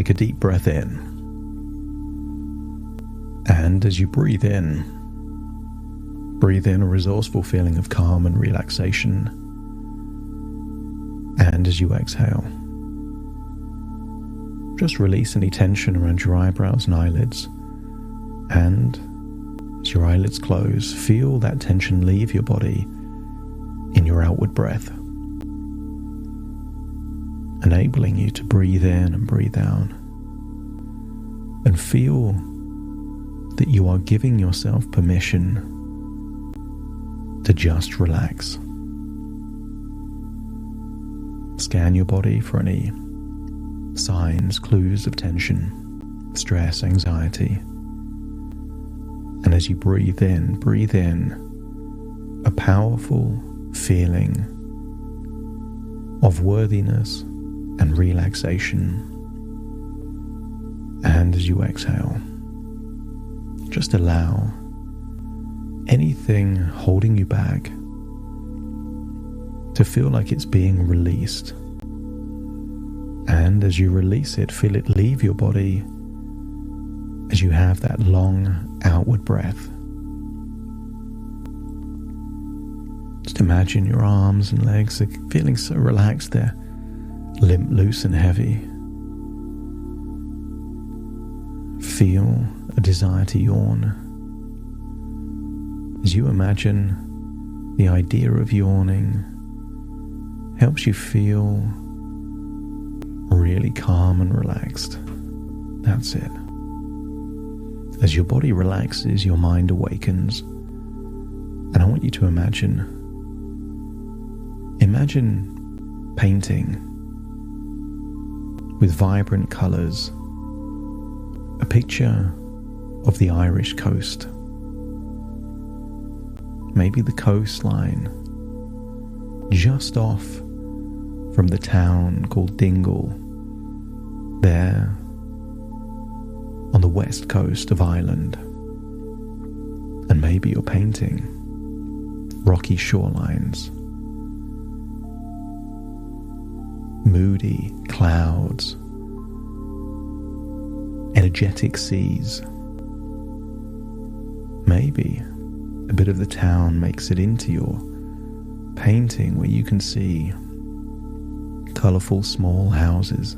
take a deep breath in. And as you breathe in a resourceful feeling of calm and relaxation. And as you exhale, just release any tension around your eyebrows and eyelids. And as your eyelids close, feel that tension leave your body in your outward breath, enabling you to breathe in and breathe out, and feel that you are giving yourself permission to just relax. Scan your body for any signs, clues of tension, stress, anxiety. And as you breathe in a powerful feeling of worthiness and relaxation. And as you exhale, just allow anything holding you back to feel like it's being released. And as you release it, feel it leave your body as you have that long outward breath. Just imagine your arms and legs are feeling so relaxed, they're limp, loose and heavy. Feel a desire to yawn. As you imagine the idea of yawning helps you feel really calm and relaxed. That's it. As your body relaxes, your mind awakens. And I want you to imagine painting with vibrant colours, a picture of the Irish coast. Maybe the coastline just off from the town called Dingle, there on the west coast of Ireland. And maybe you're painting rocky shorelines, moody clouds, energetic seas. Maybe a bit of the town makes it into your painting where you can see colourful small houses.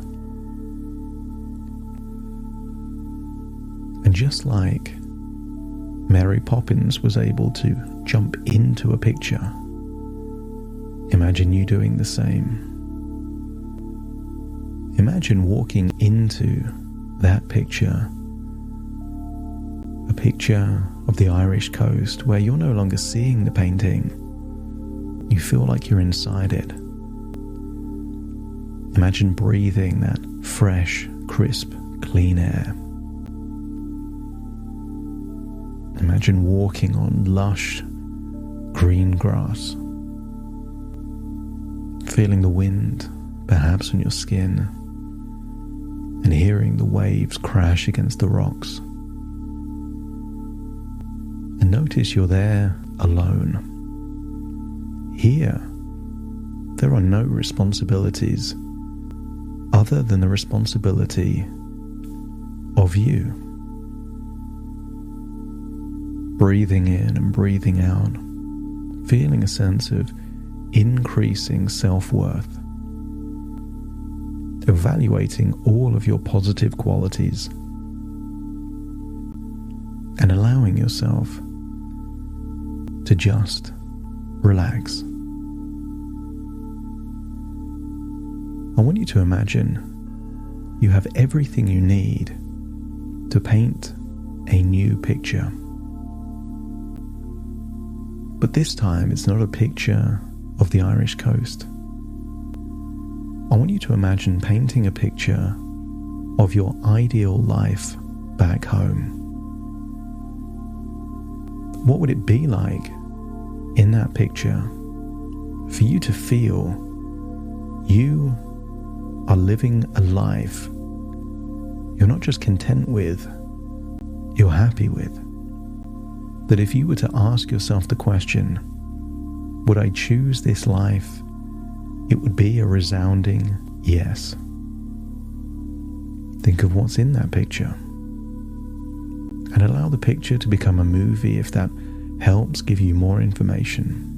And just like Mary Poppins was able to jump into a picture, imagine you doing the same. Imagine walking into that picture, a picture of the Irish coast where you're no longer seeing the painting. You feel like you're inside it. Imagine breathing that fresh, crisp, clean air. Imagine walking on lush, green grass, feeling the wind perhaps on your skin, and hearing the waves crash against the rocks. And notice you're there alone. Here, there are no responsibilities other than the responsibility of you. Breathing in and breathing out, feeling a sense of increasing self-worth. Evaluating all of your positive qualities and allowing yourself to just relax. I want you to imagine you have everything you need to paint a new picture. But this time it's not a picture of the Irish coast. I want you to imagine painting a picture of your ideal life back home. What would it be like in that picture for you to feel you are living a life you're not just content with, you're happy with? That if you were to ask yourself the question, would I choose this life? It would be a resounding yes. Think of what's in that picture. And allow the picture to become a movie if that helps give you more information.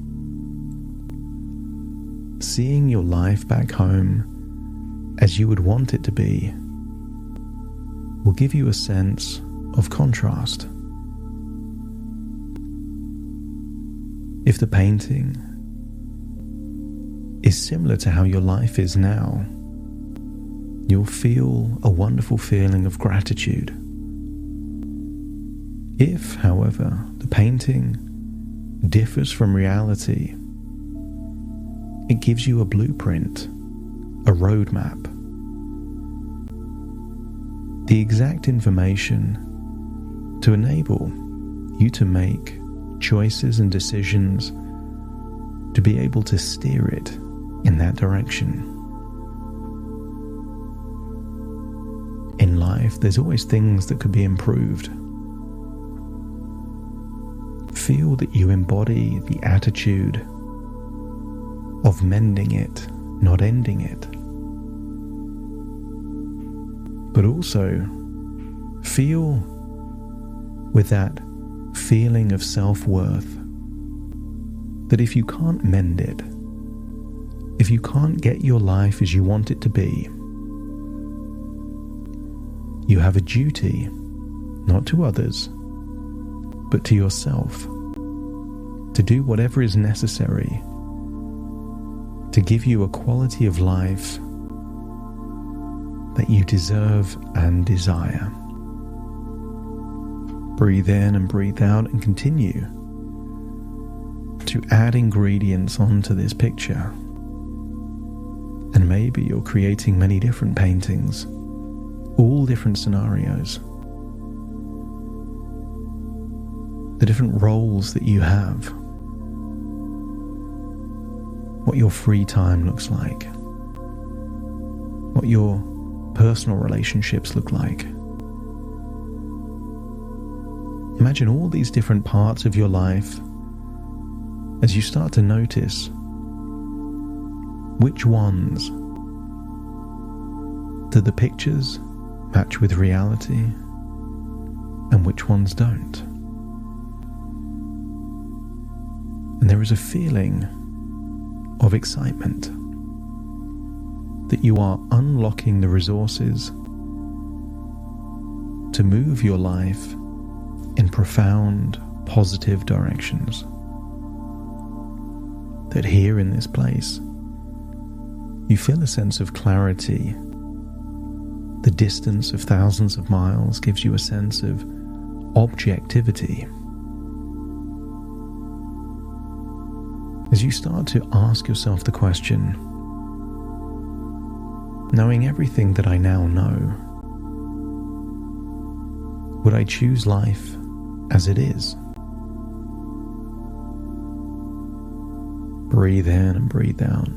Seeing your life back home as you would want it to be will give you a sense of contrast. If the painting is similar to how your life is now, you'll feel a wonderful feeling of gratitude. If, however, the painting differs from reality, it gives you a blueprint, a roadmap, the exact information to enable you to make choices and decisions to be able to steer it in that direction. In life, there's always things that could be improved. Feel that you embody the attitude of mending it, not ending it. But also feel with that feeling of self-worth that if you can't mend it, if you can't get your life as you want it to be, you have a duty, not to others, but to yourself, to do whatever is necessary to give you a quality of life that you deserve and desire. Breathe in and breathe out and continue to add ingredients onto this picture. And maybe you're creating many different paintings, all different scenarios, the different roles that you have, what your free time looks like, what your personal relationships look like. Imagine all these different parts of your life as you start to notice which ones do the pictures match with reality and which ones don't. And there is a feeling of excitement that you are unlocking the resources to move your life in profound, positive directions. That here in this place, you feel a sense of clarity. The distance of thousands of miles gives you a sense of objectivity. As you start to ask yourself the question, knowing everything that I now know, would I choose life as it is? Breathe in and breathe out.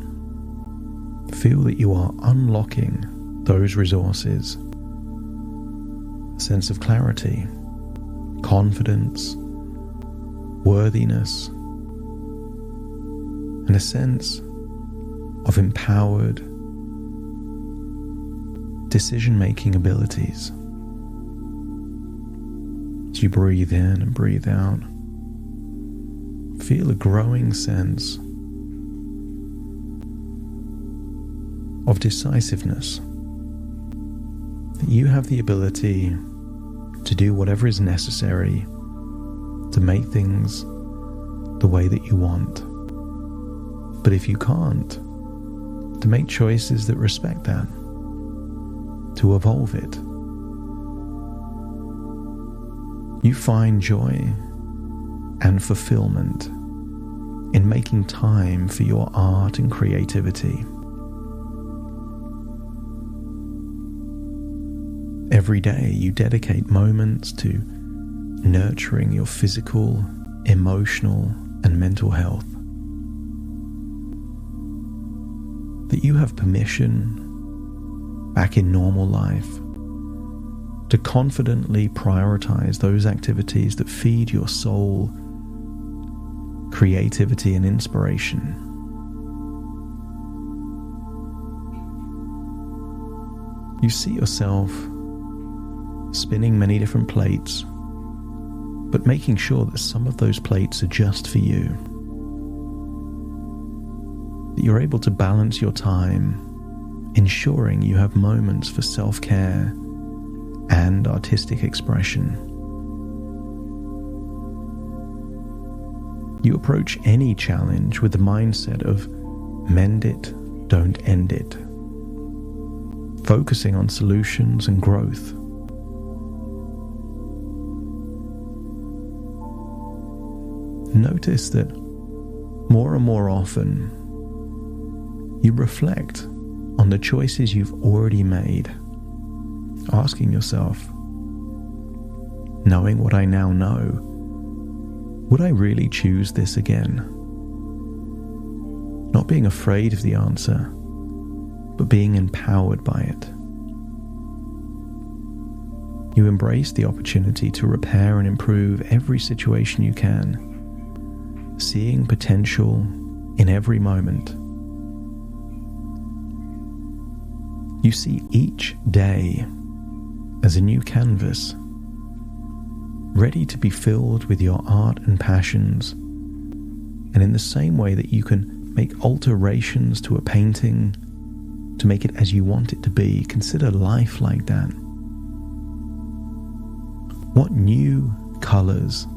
Feel that you are unlocking those resources. A sense of clarity, confidence, worthiness, and a sense of empowered decision-making abilities. As you breathe in and breathe out, feel a growing sense of decisiveness, that you have the ability to do whatever is necessary to make things the way that you want. But if you can't, to make choices that respect that, to evolve it. You find joy and fulfillment in making time for your art and creativity. Every day you dedicate moments to nurturing your physical, emotional, and mental health. That you have permission back in normal life to confidently prioritize those activities that feed your soul, creativity, and inspiration. You see yourself spinning many different plates, but making sure that some of those plates are just for you. That you're able to balance your time, ensuring you have moments for self-care and artistic expression. You approach any challenge with the mindset of mend it, don't end it, focusing on solutions and growth. Notice that more and more often you reflect on the choices you've already made, asking yourself, knowing what I now know, would I really choose this again? Not being afraid of the answer, but being empowered by it. You embrace the opportunity to repair and improve every situation you can, seeing potential in every moment. You see each day as a new canvas, ready to be filled with your art and passions. And in the same way that you can make alterations to a painting to make it as you want it to be, consider life like that. What new colors,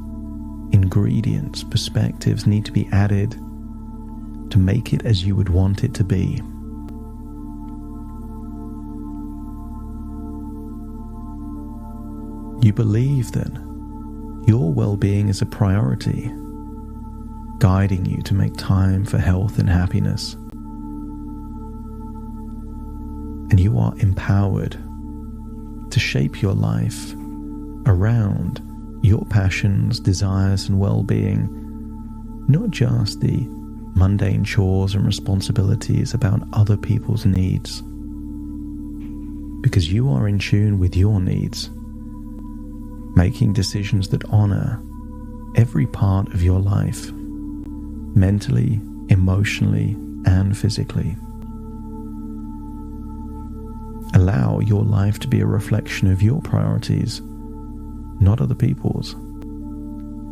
ingredients, perspectives need to be added to make it as you would want it to be? You believe that your well-being is a priority, guiding you to make time for health and happiness. And you are empowered to shape your life around your passions, desires, and well-being, not just the mundane chores and responsibilities about other people's needs, because you are in tune with your needs, making decisions that honor every part of your life, mentally, emotionally, and physically. Allow your life to be a reflection of your priorities, not other people's,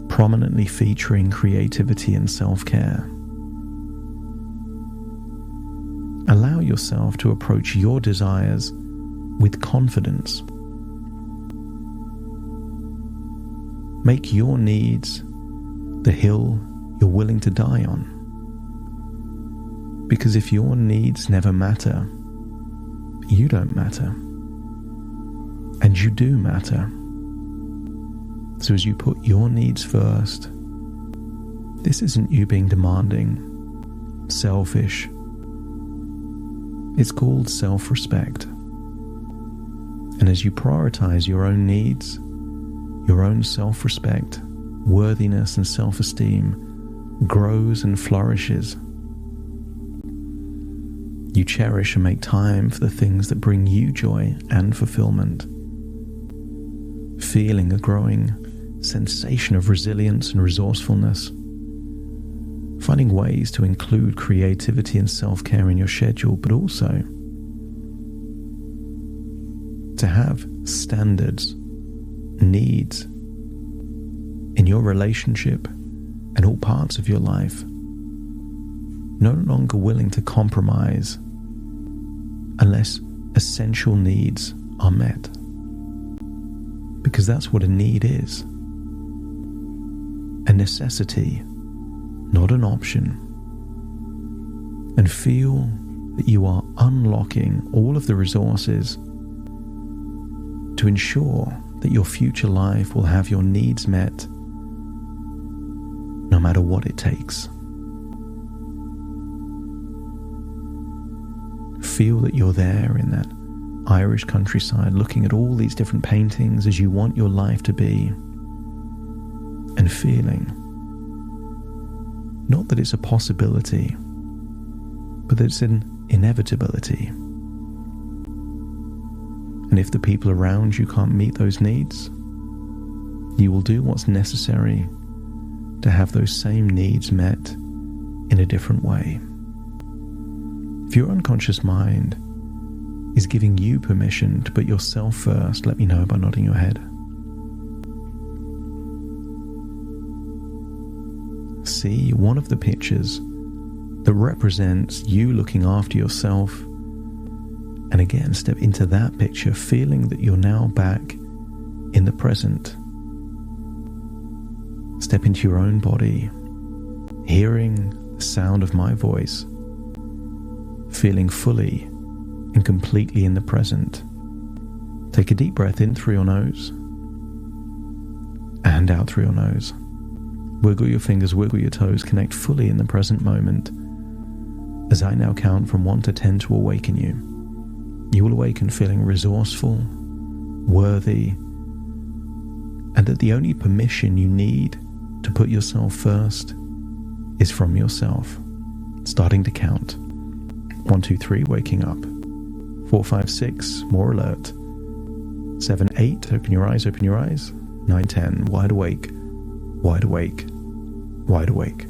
prominently featuring creativity and self-care. Allow yourself to approach your desires with confidence. Make your needs the hill you're willing to die on. Because if your needs never matter, you don't matter. And you do matter. So as you put your needs first, this isn't you being demanding, selfish. It's called self-respect. And as you prioritize your own needs, your own self-respect, worthiness, and self-esteem grows and flourishes. You cherish and make time for the things that bring you joy and fulfillment, feeling a growing sensation of resilience and resourcefulness, finding ways to include creativity and self-care in your schedule, but also to have standards, needs in your relationship and all parts of your life, no longer willing to compromise unless essential needs are met, because that's what a need is, a necessity, not an option. And feel that you are unlocking all of the resources to ensure that your future life will have your needs met no matter what it takes. Feel that you're there in that Irish countryside looking at all these different paintings as you want your life to be, and feeling not that it's a possibility, but that it's an inevitability. And if the people around you can't meet those needs, you will do what's necessary to have those same needs met in a different way. If your unconscious mind is giving you permission to put yourself first. Let me know by nodding your head. See one of the pictures that represents you looking after yourself, and again step into that picture, feeling that you're now back in the present. Step into your own body, hearing the sound of my voice, feeling fully and completely in the present. Take a deep breath in through your nose and out through your nose. Wiggle your fingers, wiggle your toes, connect fully in the present moment. As I now count from 1 to 10 to awaken you, you will awaken feeling resourceful, worthy, and that the only permission you need to put yourself first is from yourself. Starting to count. 1, 2, 3, waking up. 4, 5, 6, more alert. 7, 8, open your eyes, open your eyes. 9, 10, wide awake, wide awake, wide awake.